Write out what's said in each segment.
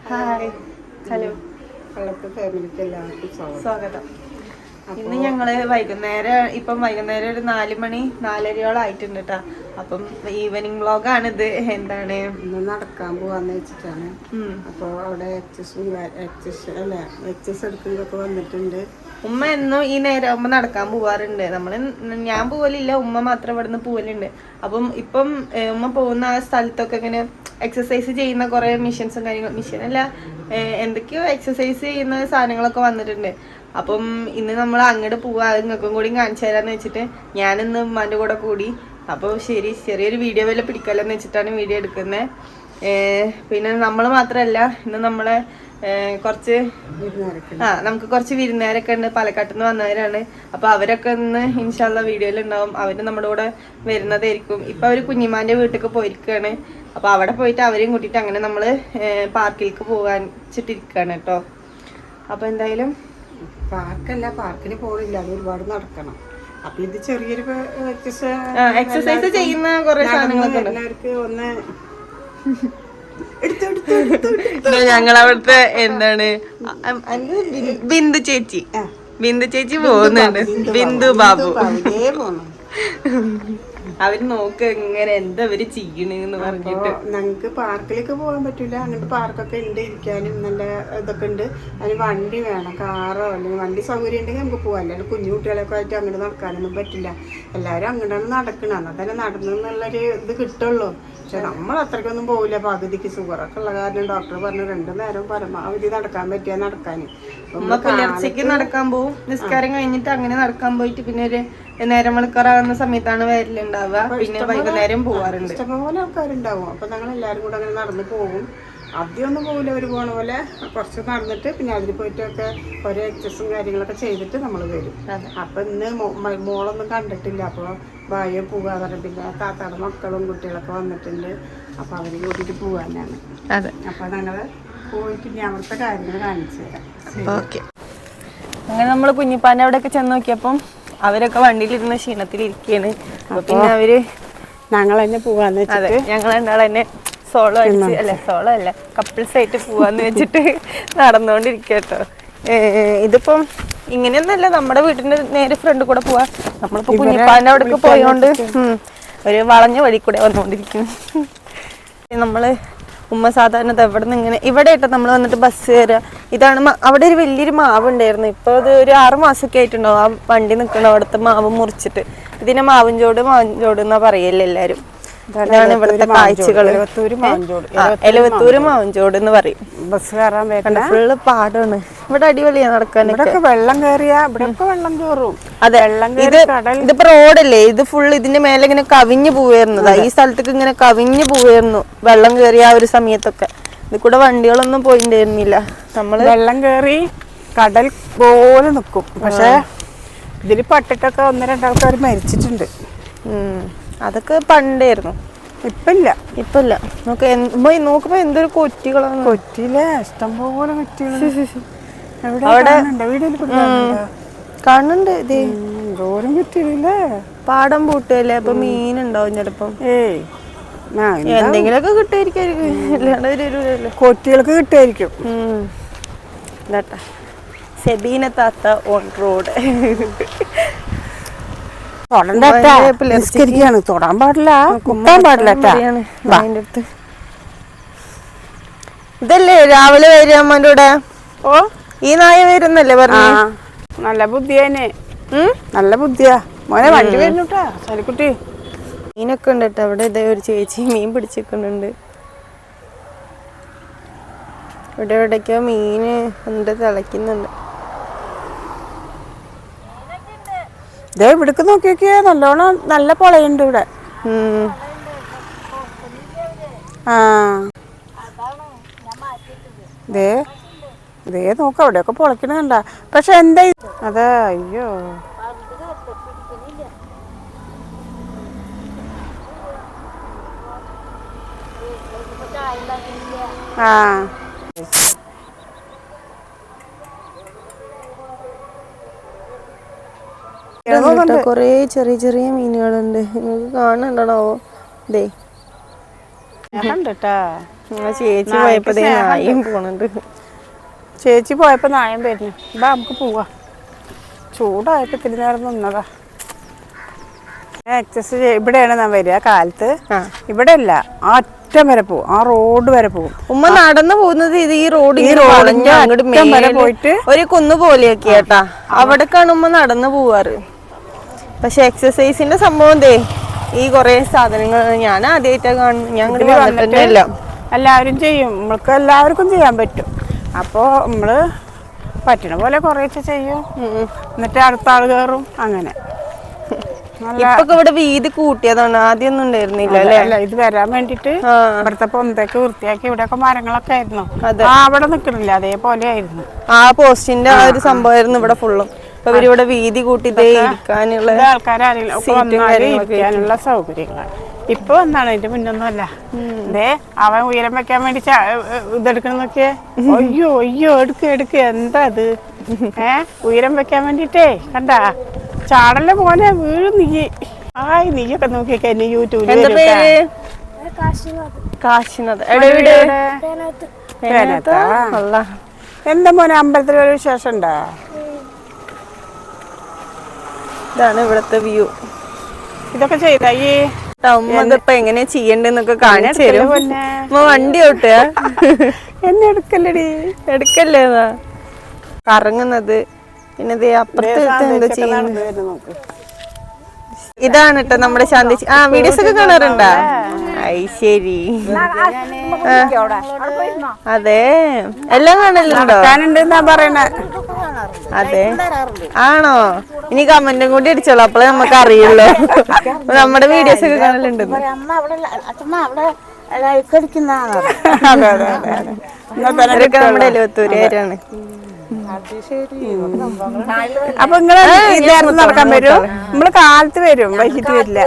Hi, hello. കളത്ത് ഫാമിലിക്ക് എല്ലാവർക്കും സ്വാഗതം. ഇന്ന് ഞങ്ങള് വൈകുന്നേരം ഒരു 4 മണി 4:30 ആയിട്ടുണ്ട് കേട്ടാ. അപ്പം ഈവനിങ് വ്ളോഗാണ് ഇത്. എന്താണ് ഇന്ന് നടക്കാൻ പോവാന്ന് വെച്ചിട്ടാണ്. അപ്പോൾ അവിടെ എക്സസ് എടുക്കുന്നതൊക്കെ വന്നിട്ടുണ്ട്. ഉമ്മ എന്നും ഈ നേരം ആകുമ്പോൾ നടക്കാൻ പോവാറുണ്ട്. ഞാൻ പോവലില്ല, ഉമ്മ മാത്രം ഇവിടുന്ന് പോവലുണ്ട്. അപ്പം ഇപ്പം ഉമ്മ പോകുന്ന ആ സ്ഥലത്തൊക്കെ ഇങ്ങനെ എക്സസൈസ് ചെയ്യുന്ന കുറെ മെഷീൻസും മെഷീനല്ല, എന്തൊക്കെയോ എക്സസൈസ് ചെയ്യുന്ന സാധനങ്ങളൊക്കെ വന്നിട്ടുണ്ട്. അപ്പം ഇന്ന് നമ്മൾ അങ്ങോട്ട് പോവാ, നിങ്ങൾക്കും കൂടി കാണിച്ചു തരാന്ന് വെച്ചിട്ട് ഞാനിന്ന് ഉമ്മാൻ്റെ കൂടെ കൂടി. അപ്പോൾ ശരി, ചെറിയൊരു വീഡിയോ വല്ല പിടിക്കലെന്ന് വെച്ചിട്ടാണ് വീഡിയോ എടുക്കുന്നത്. പിന്നെ നമ്മൾ മാത്രമല്ല, ഇന്ന് നമ്മളെ കുറച്ച് നമുക്ക് കുറച്ച് വിരുന്നുകാരൊക്കെ ഉണ്ട്, പാലക്കാട്ടിൽ നിന്ന് വന്നവരാണ്. അപ്പൊ അവരൊക്കെ ഇന്ന് ഇൻഷാല്ല വീഡിയോയിൽ ഉണ്ടാവും. അവര് നമ്മുടെ കൂടെ വരുന്നതായിരിക്കും. ഇപ്പൊ അവര് കുഞ്ഞിമാന്റെ വീട്ടിലേക്ക് പോയിരിക്കുകയാണ്. അപ്പൊ അവിടെ പോയിട്ട് അവരെയും കൂട്ടിയിട്ട് അങ്ങനെ നമ്മള് പാർക്കിലേക്ക് പോകാൻ വെച്ചിട്ടിരിക്കുകയാണ് കേട്ടോ. അപ്പൊ എന്തായാലും പാർക്കിന് പോകില്ല, അത് ഒരുപാട് നടക്കണം. അപ്പൊ ഇത് ചെറിയൊരു എക്സസൈസ് ചെയ്യുന്ന കുറെ സാധനങ്ങളൊക്കെ എല്ലാവർക്കും ഒന്ന് ഞങ്ങളവിടുത്തെ എന്താണ് ബിന്ദു ചേച്ചി പോകുന്നുണ്ട്. ബിന്ദു ബാബു അവര് നോക്ക് എങ്ങനെ എന്താ അവര് ചെയ്യണെന്ന് പറഞ്ഞിട്ട്. ഞങ്ങക്ക് പാർക്കിലേക്ക് പോകാൻ പറ്റൂല. അങ്ങനത്തെ പാർക്കൊക്കെ ഉണ്ട്, ഇരിക്കാനും നല്ല ഇതൊക്കെ ഉണ്ട്. അതിന് വണ്ടി വേണം, കാറോ അല്ലെങ്കിൽ വണ്ടി സൗകര്യം ഉണ്ടെങ്കിൽ നമുക്ക് പോകാം. അല്ലാണ്ട് കുഞ്ഞു കുട്ടികളൊക്കെ ആയിട്ട് അങ്ങോട്ട് നടക്കാനൊന്നും പറ്റില്ല. എല്ലാവരും അങ്ങോട്ടാണ് നടക്കണം, എന്നാൽ തന്നെ നടന്നെന്നുള്ളൊരു ഇത് കിട്ടുള്ളൂ. പക്ഷെ നമ്മൾ അത്രയ്ക്കൊന്നും പോകില്ല. പകുതിക്ക് ഷുഗറൊക്കെ ഉള്ള കാരണം ഡോക്ടർ പറഞ്ഞു 2 നേരം പരമാവധി നടക്കാൻ പറ്റിയാൽ നടക്കാന്. പുലർച്ചയ്ക്ക് നടക്കാൻ പോവും, നിസ്കാരം കഴിഞ്ഞിട്ട് അങ്ങനെ നടക്കാൻ പോയിട്ട് പിന്നെ ഒരു നേരം വെളുക്കാറാകുന്ന സമയത്താണ് വരലുണ്ടാവുക. പിന്നെ വൈകുന്നേരം പോവാറുണ്ട്. ഇഷ്ടംപോലെ ആൾക്കാരുണ്ടാവും. അപ്പൊ ഞങ്ങൾ എല്ലാവരും കൂടെ അങ്ങനെ നടന്നു പോകും. ആദ്യമൊന്നും പോകില്ല, അവർ പോണ പോലെ കുറച്ച് നടന്നിട്ട് പിന്നെ അതിൽ പോയിട്ടൊക്കെ ഓരോ എക്സസൈസും കാര്യങ്ങളൊക്കെ ചെയ്തിട്ട് നമ്മൾ വരും. അപ്പൊ ഇന്ന് മോളൊന്നും കണ്ടിട്ടില്ല. അപ്പോൾ ഭാര്യ പോകാൻ പറഞ്ഞു. പിന്നെ താത്താടെ മക്കളും കുട്ടികളൊക്കെ വന്നിട്ടുണ്ട്. അപ്പൊ അവര് കൂട്ടിട്ട് പോകാനാണ്. അപ്പൊ ഞങ്ങള് പോയിട്ട് ഞാൻ അവിടുത്തെ കാര്യങ്ങൾ കാണിച്ചു തരാം. ഓക്കെ. അങ്ങനെ നമ്മള് കുഞ്ഞിപ്പാന്റെ അവിടെയൊക്കെ ചെന്ന് നോക്കിയപ്പം അവരൊക്കെ വണ്ടിയിലിരുന്ന ക്ഷീണത്തിലിരിക്കുകയാണ്. അപ്പൊ പിന്നെ അവര് ഞങ്ങൾ തന്നെ പോവാന്ന് വെച്ചിട്ട് ഞങ്ങൾ രണ്ടാളെന്നെ സോളോ അല്ല കപ്പിൾസ് ആയിട്ട് പോവാന്ന് വെച്ചിട്ട് നടന്നുകൊണ്ടിരിക്കട്ടോ. ഇതിപ്പം ഇങ്ങനെയൊന്നല്ല, നമ്മുടെ വീട്ടിന്റെ നേരെ ഫ്രണ്ട് കൂടെ പോവാ. നമ്മളിപ്പോ കുഞ്ഞിപ്പാന്റെ അവിടേക്ക് പോയോണ്ട് ഒരു വളഞ്ഞ വഴി കൂടെ വന്നുകൊണ്ടിരിക്കുന്നു. നമ്മള് ഉമ്മ സാധാരണ ഇവിടെ ആയിട്ട് നമ്മൾ വന്നിട്ട് ബസ് കയറുക. ഇതാണ് അവിടെ ഒരു വലിയൊരു മാവ് ഉണ്ടായിരുന്നു. ഇപ്പൊ അത് ഒരു 6 മാസമൊക്കെ ആയിട്ടുണ്ടാവും ആ വണ്ടി നിൽക്കണം. അവിടുത്തെ മാവ് മുറിച്ചിട്ട് ഇതിനെ മാവിൻചോട് എന്നാ പറയല്ലേ എല്ലാരും. ഇതാണ് ഇവിടുത്തെ കാഴ്ചകൾ. എലവത്തൂര് മാവൻചോട് എന്ന് പറയും. ബസ് കയറാൻ ഫുള്ള് പാടാണ് ഇവിടെ. അടിപൊളിയാ നടക്കാനൊക്കെ. വെള്ളം കയറിയാ ഇവിടെയൊക്കെ വെള്ളം കയറും. അതെ, ഇതിപ്പോ റോഡല്ലേ, ഇത് ഫുള്ള് ഇതിന്റെ മേലെ ഇങ്ങനെ കവിഞ്ഞു പോവായിരുന്നതാ. ഈ സ്ഥലത്തേക്ക് ഇങ്ങനെ കവിഞ്ഞു പോവായിരുന്നു വെള്ളം കയറിയ ആ ഒരു സമയത്തൊക്കെ. ഇത് കൂടെ വണ്ടികളൊന്നും പോയിട്ടുണ്ടായിരുന്നില്ല. നമ്മള് വെള്ളം കയറി കടൽ പോലെ നിക്കും. പക്ഷെ ഇതിൽ പട്ടിട്ടൊക്കെ 1-2 ആൾക്കാർ മരിച്ചിട്ടുണ്ട്. അതൊക്കെ പണ്ടായിരുന്നു, ഇപ്പില്ല. നോക്കുമ്പോ എന്തൊരു കൊറ്റികളാണ്. കൊറ്റിയിലെ ഇഷ്ടംപോലെ കൊറ്റികൾ അവിടെ കാണുന്നുണ്ട്. ഇതേ ദൂരം കൊറ്റിയില്ലേ, പാടം പൂട്ടല്ലേ. അപ്പൊ മീനുണ്ടാവും ചിലപ്പം. എന്തെങ്കിലുമൊക്കെ കിട്ടുമായിരിക്കും. കൊറ്റികൾക്ക് കിട്ടുമായിരിക്കും. ഇതാട്ടാ സെബീന താത്ത ഓൺ റോഡ്. തൊടാൻ പാടില്ല, കുത്താൻ പാടില്ല. ഇതല്ലേ രാവിലെ വരിക അമ്മൻ്റെ കൂടെ? ഈ നായ വരുന്നല്ലേ പറഞ്ഞു? നല്ല ബുദ്ധിയാനെ, നല്ല ബുദ്ധിയാ മോനെ. വണ്ടി വരുന്നുട്ടാ സലിക്കുട്ടി. മീനൊക്കെ ഉണ്ട് കേട്ടോ അവിടെ. ഇതേ ഒരു ചേച്ചി മീൻ പിടിച്ചിരിക്കുന്നുണ്ട്. ഇവിടെ എവിടേക്കോ മീന് ഉണ്ട്, തിളയ്ക്കുന്നുണ്ട്. ഇതേ ഇവിടേക്ക് നോക്കിയൊക്കെയാ നല്ലോണം നല്ല പൊളയുണ്ട് ഇവിടെ. ദേ നോക്ക അവിടെയൊക്കെ പൊളക്കണണ്ട. പക്ഷെ എന്താ അതാ, അയ്യോ കൊറേ ചെറിയ ചെറിയ മീനുകളുണ്ട്. നിങ്ങൾക്ക് കാണണ്ടോ? ദേ കണ്ടട്ടാ ചേച്ചി പോയപ്പോ നായും പോണുണ്ട്. ചേച്ചി പോയപ്പോ നായം വരുന്നു. ഇതാ നമുക്ക് പോവാ. ചൂടായപ്പോ ഇത്തിരി നേരം നിന്നതാ. എക്സസൈസ് ഇവിടെയാണ് ഞാൻ വരിക കാലത്ത്. ഇവിടെ അല്ല, ആ അറ്റം വരെ പോകും, ആ റോഡ് വരെ പോകും. ഉമ്മ നടന്നു പോകുന്നത് ഇത് ഈ റോഡിന്റെ വരെ പോയിട്ട് ഒരു കുന്ന് പോലെയൊക്കെ കേട്ടാ, അവിടേക്കാണ് ഉമ്മ നടന്നു പോവാറ്. പക്ഷെ എക്സസൈസിന്റെ സംഭവം ഈ കൊറേ സാധനങ്ങൾ ഞാൻ ആദ്യമായിട്ടാ കാണുന്നു. ഞാൻ വന്നിട്ടില്ല. എല്ലാവരും ചെയ്യും, നമ്മൾക്ക് എല്ലാവർക്കും ചെയ്യാൻ പറ്റും. അപ്പോൾ നമ്മള് പറ്റണ പോലെ കുറേശ്ശെ ചെയ്യും, എന്നിട്ട് അടുത്ത ആൾ കയറും. അങ്ങനെ ഇപ്പൊ ഇവിടെ വീതി കൂട്ടിയതാണ്, ആദ്യം ഒന്നും ഉണ്ടായിരുന്നില്ല അല്ലേ? ഇത് വരാൻ വേണ്ടിട്ട് ഇവിടുത്തെ പൊന്തൊക്കെ വൃത്തിയാക്കി. ഇവിടെയൊക്കെ മരങ്ങളൊക്കെ ആയിരുന്നു, അവിടെ നിക്കണില്ല, അതേപോലെ ആയിരുന്നു. ആ പോസ്റ്റിന്റെ ആ ഒരു സംഭവമായിരുന്നു ഇവിടെ ഫുള്ളും. ഇപ്പൊ ഇവരിവിടെ വീതി കൂട്ടിട്ടേ ഇരിക്കാനുള്ള ആൾക്കാരിക്കാനുള്ള സൗകര്യങ്ങളാണ്. ഇപ്പൊ വന്നാണ്, അതിന്റെ മുന്നൊന്നും അല്ല. അവൻ ഉയരം വെക്കാൻ വേണ്ടി ഇതെടുക്കണമെന്നൊക്കെ. അയ്യോ അയ്യോ എടുക്ക് എന്താ അത്? ഉയരം വെക്കാൻ വേണ്ടിട്ടേ കണ്ടാ ചാടല്ലേ മോനെ, വീഴും നീ. ആയി നീയൊക്കെ നോക്കിയൊക്കെ എന്നെ യൂട്യൂബിൽ. എന്താ മോനെ അമ്പലത്തിൽ ഒരു വിശേഷം ഉണ്ടാ? ഇതാണ് ഇവിടത്തെ വ്യൂ. ഇതൊക്കെ ചെയ്തായി ഇപ്പൊ എങ്ങനെയാ ചെയ്യണ്ടെന്നൊക്കെ കാണിച്ചു തരും. വണ്ടി ഓട്ടുക. എന്നെ എടുക്കല്ലേടി? എടുക്കല്ലേന്നാ കറങ്ങുന്നത്. പിന്നെ അപ്പുറത്ത് എന്താ ചെയ്യുന്നത്? ഇതാണ് കേട്ടോ നമ്മുടെ ശാന്തി. വീഡിയോസ് ഒക്കെ കാണാറുണ്ടാ? ശരി. അതെ, എല്ലാം കാണലുണ്ടോ? അതെ, ആണോ? ഇനി കമന്റും കൂടി അടിച്ചോളൂ, അപ്പോഴേ നമുക്ക് അറിയുള്ളൂ നമ്മുടെ വീഡിയോസ് ഒക്കെ കാണലുണ്ട്. ഇവരൊക്കെ നമ്മുടെ എലുവത്തൂരുകാരാണ്. അപ്പൊ നിങ്ങള് നേരത്തെ നടക്കാൻ വരും? നമ്മള് കാലത്ത് വരും, വൈകിട്ട് വരില്ല.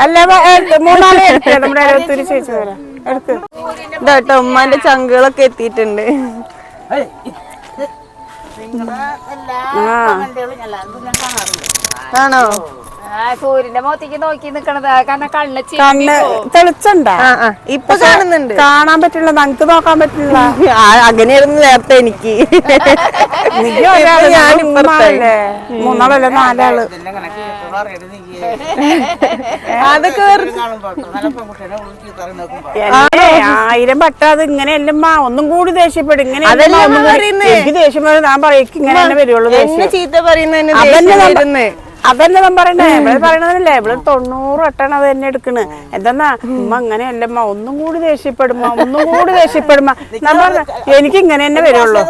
അല്ല മൂന്നാളെ എടുക്കുക, നമ്മുടെ എഴുപത്തൂര് ചേച്ചി വരാം. എടുക്ക് ഇതാട്ടോ ഉമ്മാന്റെ ചങ്കുകളൊക്കെ എത്തിയിട്ടുണ്ട്. ആണോ? സൂര്യന്റെ മുഖത്തേക്ക് നോക്കി നിക്കണത് കാരണം കണ്ണ് തെളിച്ചുണ്ടാ? ഇപ്പൊ കാണുന്നുണ്ട്. കാണാൻ പറ്റില്ല, നമുക്ക് നോക്കാൻ പറ്റില്ല. അങ്ങനെയായിരുന്നു നേരത്തെ എനിക്ക്. മൂന്നാളല്ലേ നാലാള്? അതൊക്കെ 1000 പട്ടാത് ഇങ്ങനെയല്ലമ്മ. ഒന്നും കൂടി ദേഷ്യപ്പെടും. ഇങ്ങനെ എനിക്ക് ദേഷ്യം വരും. ഞാൻ പറയും ഇങ്ങനെ തന്നെ വരുള്ളൂ. ചീത്ത പറയുന്നതന്നെ അതന്നെ ഞാൻ പറയണേ. ഇവിടെ പറയണതല്ലേ, ഇവിടെ 90 വട്ടാണ് അത് തന്നെ എടുക്കണ്. എന്താ ഉമ്മ അങ്ങനെയല്ലമ്മ, ഒന്നും കൂടി ദേഷ്യപ്പെടുമ്പോ ഞാൻ പറഞ്ഞ എനിക്ക് ഇങ്ങനെ തന്നെ വരുള്ളൂ.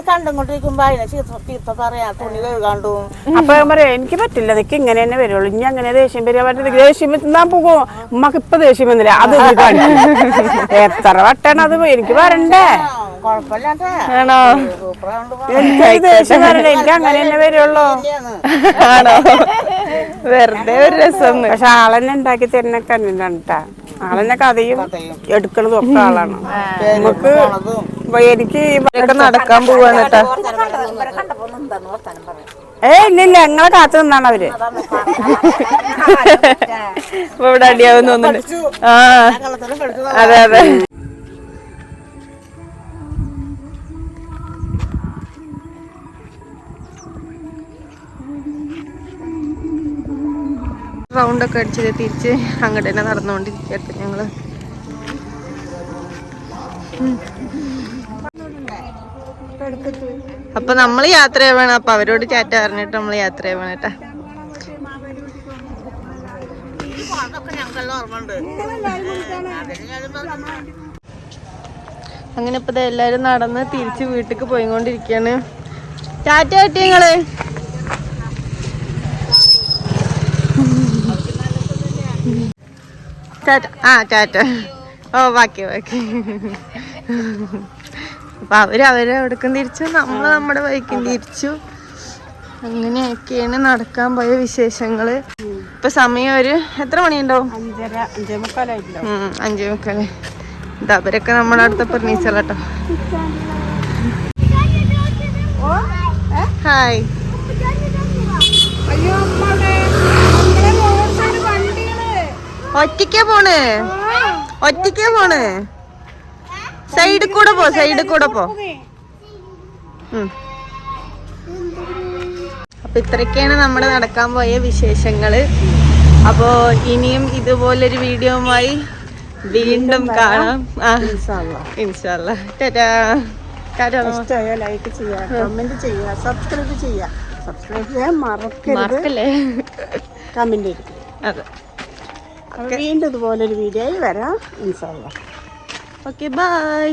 അപ്പൊ ഞാൻ പറയാം എനിക്ക് പറ്റില്ല, എനിക്ക് ഇങ്ങനെ തന്നെ വരുള്ളൂ. ഇനി അങ്ങനെ ദേഷ്യം വരിക പറ്റില്ല. ദേഷ്യം ഞാൻ പോകും. ഉമ്മക്ക് ഇപ്പൊ ദേഷ്യം വന്നില്ല, അത് എത്ര വട്ടാണ് അത് എനിക്ക് വരണ്ടേ? ആണോ? എനിക്ക് ദേഷ്യം വരണ്ടേ, എനിക്ക് അങ്ങനെ തന്നെ വരുള്ളൂ. ആണോ? വെറുതെ ഒരു രസം. പക്ഷെ ആളെന്നെ ഉണ്ടാക്കി തരുന്ന കണ്ടിട്ടാ. ആളെന്നെ കഥയും എടുക്കണതും ഒക്കെ ആളാണ്. നമുക്ക് എനിക്ക് ഇവരൊക്കെ നടക്കാൻ പോവാണ് കേട്ടാ. ഇല്ലില്ല, ഞങ്ങളെ കാത്തു നിന്നാണ് അവര്. ഇപ്പൊ ഇവിടെ അടിയാവും തോന്നുന്നുണ്ട്. അതെ അതെ. റൗണ്ടൊക്കെ അടിച്ചത് തിരിച്ച് അങ്ങോട്ട് തന്നെ നടന്നുകൊണ്ടിരിക്കട്ടെ ഞങ്ങള്. അപ്പൊ നമ്മള് യാത്ര ചെയ്യണം. അപ്പൊ അവരോട് ചാറ്റ പറഞ്ഞിട്ട് നമ്മള് യാത്ര ചെയ്യണം കേട്ടാ. അങ്ങനെ ഇപ്പൊ എല്ലാരും നടന്ന് തിരിച്ച് വീട്ടിക്ക് പോയിക്കൊണ്ടിരിക്കാണ്. ടാറ്റ കാട്ടി നിങ്ങള്. ടാറ്റ. ഓ ബാക്കി അപ്പൊ അവരവിടേക്കും തിരിച്ചു, നമ്മള് നമ്മുടെ ബൈക്കും തിരിച്ചു. അങ്ങനെയൊക്കെയാണ് നടക്കാൻ പോയ വിശേഷങ്ങള്. ഇപ്പൊ സമയം ഒരു എത്ര മണിയുണ്ടാവും? 5:45. ഇത് അവരൊക്കെ നമ്മുടെ അടുത്ത ഫർണിച്ചർ കേട്ടോ. ഹായ്. ഒറ്റയ്ക്കാ പോണ്? ഒറ്റയ്ക്കാ പോണ്. സൈഡിൽ കൂടെ പോ, സൈഡിൽ കൂടെ പോ. അപ്പൊ ഇത്രയൊക്കെയാണ് നമ്മുടെ നടക്കാൻ പോയ വിശേഷങ്ങള്. അപ്പോ ഇനിയും ഇതുപോലൊരു വീഡിയോയുമായി വീണ്ടും കാണാം. ഇൻഷാല്ലാ. ടാറ്റാ. ഇഷ്ടമായോ ലൈക്ക് ചെയ്യുക, കമന്റ് ചെയ്യുക, സബ്സ്ക്രൈബ് ചെയ്യുക. സബ്സ്ക്രൈബ് ചെയ്യാൻ മറക്കല്ലേ. കമന്റ് ഇരിക്കും. അതെ. വീണ്ടും ഇതുപോലൊരു വീഡിയോയിൽ വരാം. ഇൻഷാല്ലാ. Okay, by.